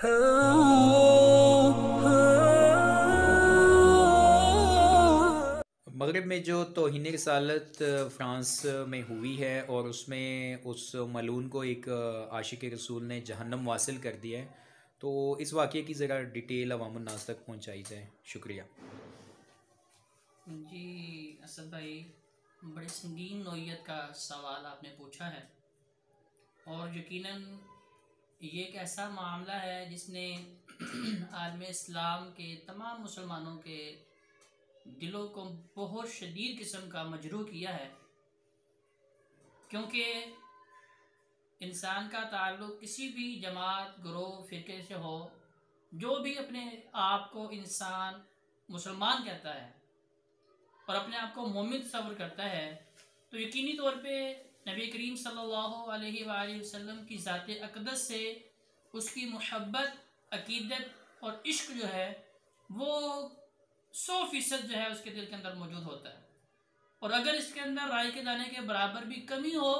मगरब में जो तौहीन रसालत फ़्रांस में हुई है और उसमें उस मलून को एक आशिक रसूल ने जहन्नम वासिल कर दिया है, तो इस वाक़े की ज़रा डिटेल अवामुन्नास तक पहुँचाई जाए। शुक्रिया। जी असद भाई, बड़े संगीन नौइयत का सवाल आपने पूछा है और यकीनन ये एक ऐसा मामला है जिसने आलम इस्लाम के तमाम मुसलमानों के दिलों को बहुत शदीद किस्म का मजरूह किया है, क्योंकि इंसान का ताल्लुक़ किसी भी जमात, ग्रोह, फ़िरके से हो, जो भी अपने आप को इंसान मुसलमान कहता है और अपने आप को मोमिन तस्वर करता है, तो यकीनी तौर पे नबी करीम सल्लल्लाहु अलैहि वसल्लम की ज़ात अक़दस से उसकी मोहब्बत, अक़ीदत और इश्क जो है वो 100% जो है उसके दिल के अंदर मौजूद होता है। और अगर इसके अंदर राय के दाने के बराबर भी कमी हो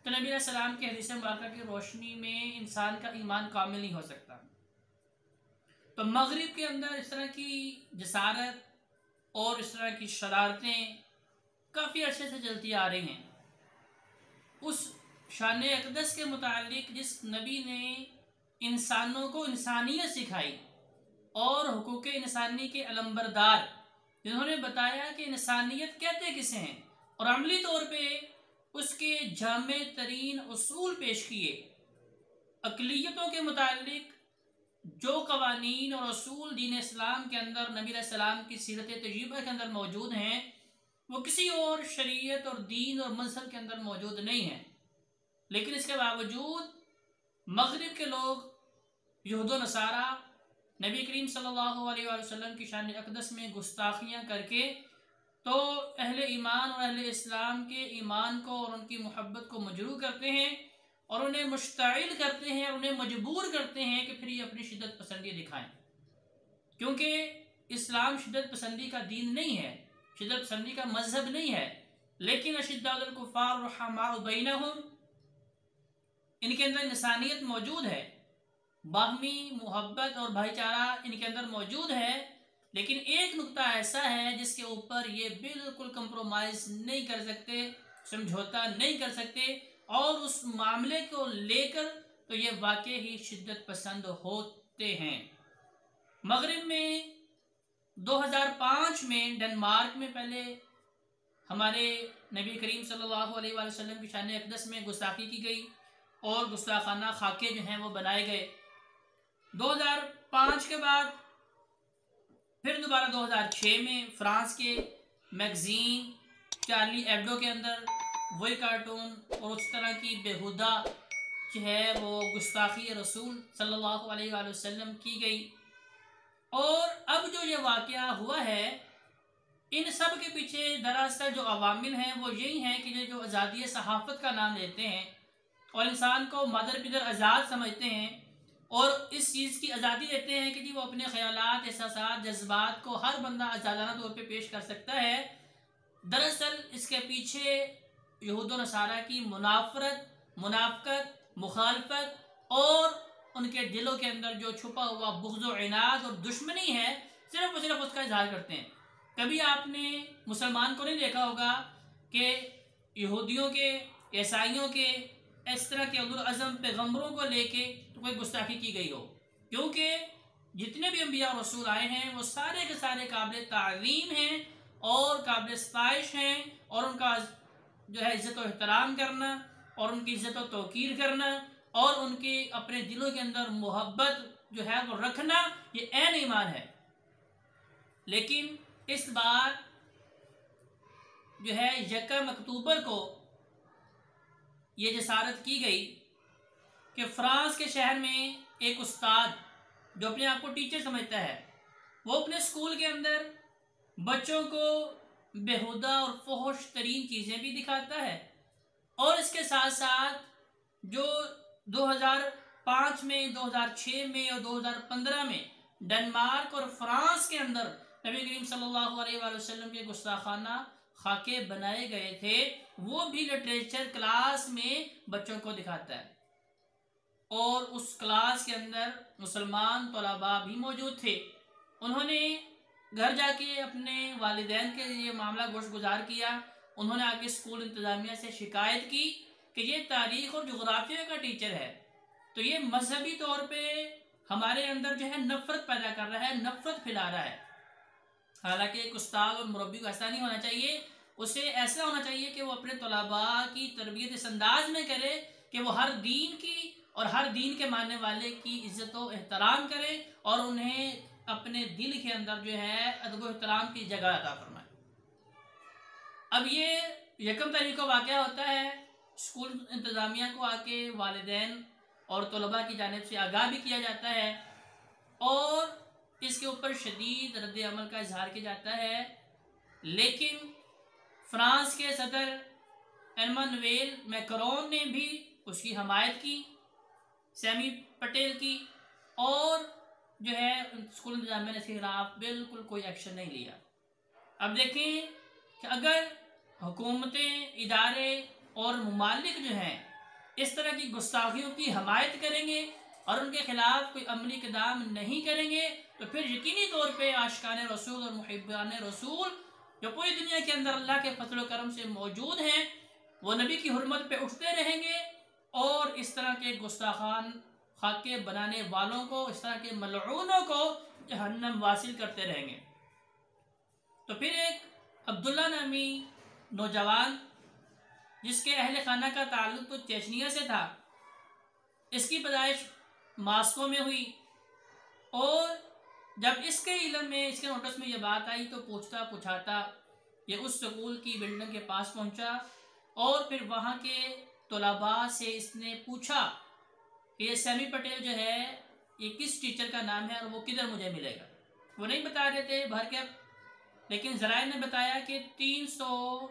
तो नबी सलाम के हदीस मुबारक की रोशनी में इंसान का ईमान कामिल नहीं हो सकता। तो मगरिब के अंदर इस तरह की जसारत और इस तरह की शरारतें काफ़ी अर्से से चलती आ रही हैं। उस शान अक़दस के मुतालिक जिस नबी ने इंसानों को इंसानियत सिखाई और हुकूक इंसानी के अलम्बरदार, जिन्होंने बताया कि इंसानियत कहते किसे हैं और अमली तौर पे उसके जामे तरीन उसूल पेश किए, अक़लियतों के मुतालिक जो कवानीन और असूल दीन इस्लाम के अंदर नबी सलाम की सीरत तजीबा के अंदर मौजूद हैं, वो किसी और शरीयत और दीन और मजहब के अंदर मौजूद नहीं हैं। लेकिन इसके बावजूद मगरिब के लोग, यहूद व नसारा, नबी करीम सल्लल्लाहु अलैहि वसल्लम की शान अक़दस में गुस्ताखियाँ करके तो अहले ईमान और अहले इस्लाम के ईमान को और उनकी मोहब्बत को मजरूह करते हैं और उन्हें मुश्ताइल करते हैं और उन्हें मजबूर करते हैं कि फिर ये अपनी शिद्दत पसंदी दिखाएं, क्योंकि इस्लाम शिद्दत पसंदी का दीन नहीं है, शिद्दत पसंदी का मजहब नहीं है। लेकिन अशिद्दाउल कुफ़ार रुहमाउ बैनहुम, इनके अंदर इंसानियत मौजूद है, बाहमी मोहब्बत और भाईचारा इनके अंदर मौजूद है। लेकिन एक नुक्ता ऐसा है जिसके ऊपर ये बिल्कुल कंप्रोमाइज़ नहीं कर सकते, समझौता नहीं कर सकते, और उस मामले को लेकर तो ये वाकई ही शिद्दत पसंद होते हैं। मगरिब में 2005 में डेनमार्क में पहले हमारे नबी करीम सल्लल्लाहु अलैहि वसल्लम की शान अक़दस में गुस्ताखी की गई और गुस्ताखाना खाके जो हैं वो बनाए गए। 2005 के बाद फिर दोबारा 2006 में फ्रांस के मैगजीन चार्ली एब्डो के अंदर वही कार्टून और उस तरह की बेहुदा जो है वो गुस्ताखी रसूल सल्लल्लाहु अलैहि वसल्लम की गई। और अब जो ये वाक़या हुआ है, इन सब के पीछे दरअसल जो अवामिल हैं वो यही हैं कि ये जो आज़ादी सहाफ़त का नाम लेते हैं और इंसान को मदर पिदर आज़ाद समझते हैं और इस चीज़ की आज़ादी देते हैं कि जी वो अपने ख़यालात, एहसासात, जज्बात को हर बंदा आज़ादाना तौर पे पेश कर सकता है। दरअसल इसके पीछे यहूद व नसारा की मुनाफरत, मुनाफ़कत, मुखालफत और उनके दिलों के अंदर जो छुपा हुआ बुग़्ज़ व इनाद और दुश्मनी है, सिर्फ़ और सिर्फ उसका इजहार करते हैं। कभी आपने मुसलमान को नहीं देखा होगा कि यहूदियों के, ईसाइयों के, इस तरह के उलुल अज़म पैगम्बरों को लेके तो कोई गुस्ताखी की गई हो, क्योंकि जितने भी अंबिया और रसूल आए हैं वो सारे के सारे काबिल ताज़ीम हैं और काबिल सताइश हैं, और उनका जो है इज़्ज़त और एहतराम करना और उनकी इज़्ज़त और तौक़ीर करना और उनके अपने दिलों के अंदर मोहब्बत जो है वो रखना, ये ऐन ईमान है। लेकिन इस बार जो है 1 अक्टूबर को ये जसारत की गई कि फ्रांस के शहर में एक उस्ताद जो अपने आप को टीचर समझता है, वो अपने स्कूल के अंदर बच्चों को बेहुदा और फहश तरीन चीज़ें भी दिखाता है, और इसके साथ साथ जो 2005 में, 2006 में और 2015 में डेनमार्क और फ्रांस के अंदर नबी करीम सल्लल्लाहु अलैहि वसल्लम के गुस्ताखाना खाके बनाए गए थे, वो भी लिटरेचर क्लास में बच्चों को दिखाता है। और उस क्लास के अंदर मुसलमान तलबा भी मौजूद थे। उन्होंने घर जाके अपने वालिदैन के लिए मामला गोश गुजार किया। उन्होंने आगे स्कूल इंतज़ामिया से शिकायत की कि ये तारीख़ और जोग्राफिया का टीचर है, तो ये मजहबी तौर पे हमारे अंदर जो है नफ़रत पैदा कर रहा है, नफ़रत फैला रहा है। हालांकि एक उस्ताद और मुरब्बी को ऐसा नहीं होना चाहिए, उसे ऐसा होना चाहिए कि वो अपने तलबा की तरबियत इस अंदाज में करे कि वो हर दीन की और हर दीन के मानने वाले की इज़्ज़त व एहतराम करे और उन्हें अपने दिल के अंदर जो है अदब व एहतराम की जगह अता फरमाए। अब ये यकम तारीख को वाक़या होता है, स्कूल इंतज़ामिया को आके वालिदैन और तलबा की जानिब से आगाह भी किया जाता है और इसके ऊपर शदीद रद्द अमल का इजहार किया जाता है। लेकिन फ्रांस के सदर एमानुएल मैक्रोन ने भी उसकी हमायत की, सैमी पटेल की, और जो है स्कूल इंतजामिया ने इसके खिलाफ बिल्कुल कोई एक्शन नहीं लिया। अब देखें कि अगर हुकूमतें, इदारे और ममालिक जो हैं इस तरह की गुस्ताखियों की हमायत करेंगे और उनके खिलाफ कोई अमली इक़दाम नहीं करेंगे तो फिर यकीनी तौर पे आशिकान रसूल और मुहिब्बान रसूल जो पूरी दुनिया के अंदर अल्लाह के फजल करम से मौजूद हैं वो नबी की हुर्मत पे उठते रहेंगे और इस तरह के गुस्ताखान खाके बनाने वालों को, इस तरह के मलऊनों को जहन्नम वासिल करते रहेंगे। तो फिर एक अब्दुल्ला नामी नौजवान जिसके अहले खाना का ताल्लुक तो चेचनिया से था, इसकी पैदाइश मास्को में हुई और जब इसके इल्म में, इसके नोटिस में ये बात आई तो पूछता पूछाता ये उस स्कूल की बिल्डिंग के पास पहुंचा और फिर वहाँ के तलबा से इसने पूछा कि ये सैमी पटेल जो है ये किस टीचर का नाम है और वो किधर मुझे मिलेगा। वो नहीं बता रहे थे भर के, लेकिन ज़राए ने बताया कि 300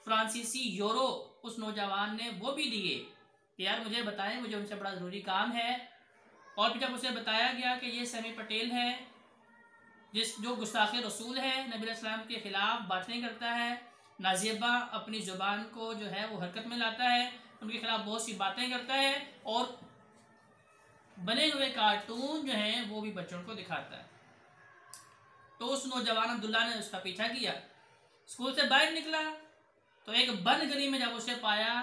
फ्रांसीसी यूरो उस नौजवान ने वो भी दिए कि यार मुझे बताएं, मुझे उनसे बड़ा ज़रूरी काम है। और फिर जब उसे बताया गया कि ये सैमी पटेल है जो गुस्ताखे रसूल है, नबी अलैहिस्सलाम के ख़िलाफ़ बातें करता है, नाज़ेबा अपनी ज़ुबान को जो है वो हरकत में लाता है, उनके खिलाफ़ बहुत सी बातें करता है और बने हुए कार्टून जो हैं वो भी बच्चों को दिखाता है। तो उस नौजवान अब्दुल्ला ने उसका पीछा किया, स्कूल से बाहर निकला तो एक बंद गली में जब उसे पाया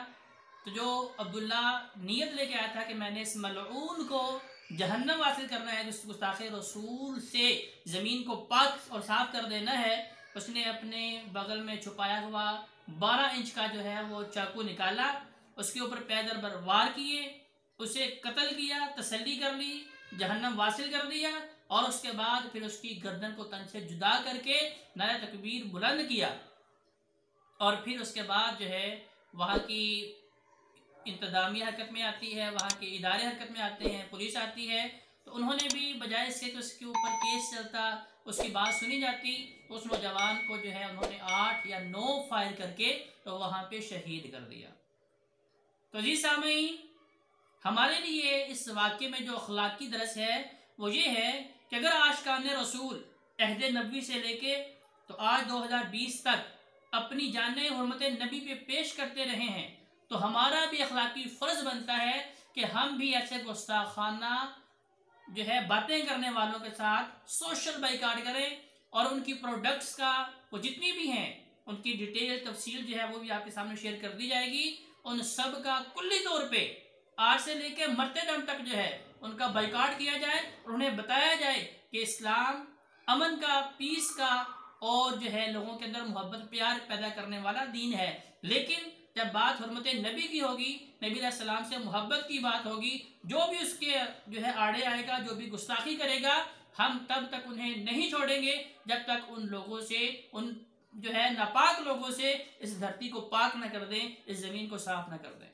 तो जो अब्दुल्ला नीयत लेके आया था कि मैंने इस मलऊन को जहन्नम हासिल करना है, जिस गुस्ताखे रसूल से ज़मीन को पाक और साफ कर देना है, उसने अपने बगल में छुपाया हुआ 12 इंच का जो है वो चाकू निकाला, उसके ऊपर पैदर पर वार किए, उसे कत्ल किया, तसल्ली कर ली, जहन्नम वासिल कर दिया और उसके बाद फिर उसकी गर्दन को तन से जुदा करके नारे तकबीर बुलंद किया। और फिर उसके बाद जो है वहाँ की इंतज़ामिया हरकत में आती है, वहाँ के इदारे हरकत में आते हैं, पुलिस आती है, तो उन्होंने भी बजाय इसके कि उसके ऊपर केस चलता, उसकी बात सुनी जाती, तो उस नौजवान को जो है उन्होंने 8 या 9 फायर करके तो वहाँ पे शहीद कर दिया। तो जी सामीन, हमारे लिए इस वाक़े में जो अखलाकी दरस है वो ये है कि अगर आशिकान रसूल अहद नबी से लेके तो आज 2020 तक अपनी जाने हुर्मत नबी पे पेश करते रहे हैं, तो हमारा भी अखलाकी फ़र्ज बनता है कि हम भी ऐसे गुस्ताखाना जो है बातें करने वालों के साथ सोशल बाइकाट करें और उनकी प्रोडक्ट्स का वो जितनी भी हैं उनकी डिटेल तफसील जो है वो भी आपके सामने शेयर कर दी जाएगी। उन सब का कुल्ली तौर पे आज से लेकर मरते दम तक जो है उनका बाइकाट किया जाए और उन्हें बताया जाए कि इस्लाम अमन का, पीस का और जो है लोगों के अंदर मोहब्बत प्यार पैदा करने वाला दीन है। लेकिन जब बात हुर्मत नबी की होगी, नबी अलैहिस्सलाम से मोहब्बत की बात होगी, जो भी उसके जो है आड़े आएगा, जो भी गुस्ताखी करेगा, हम तब तक उन्हें नहीं छोड़ेंगे जब तक उन लोगों से, उन जो है नापाक लोगों से इस धरती को पाक न कर दें, इस ज़मीन को साफ न कर दें।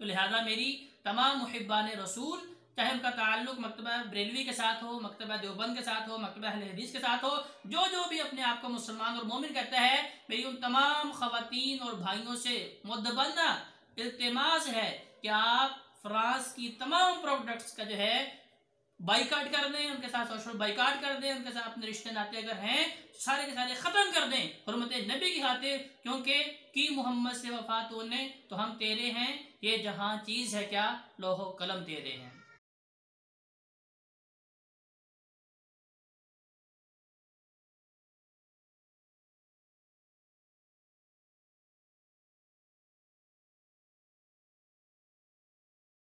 तो लिहाजा मेरी तमाम मुहिब्बान रसूल, चाहे उनका ताल्लुक मकतबा बरेलवी के साथ हो, मकतबा देवबंद के साथ हो, मकतबा अहले हदीस के साथ हो, जो भी अपने आप को मुसलमान और मोमिन कहता है, मेरी उन तमाम ख़वातीन और भाइयों से मुद्दबन्ना इल्तिमास है कि आप फ्रांस की तमाम प्रोडक्ट्स का जो है बाइकाट कर दें, उनके साथ सोशल बाइकाट कर दें, उनके साथ अपने रिश्ते नाते अगर हैं सारे के सारे ख़त्म कर दें हुर्मत नबी की खातिर, क्योंकि की मोहम्मद से वफा तूने तो हम तेरे हैं, ये जहां चीज़ है क्या लोहो कलम तेरे हैं।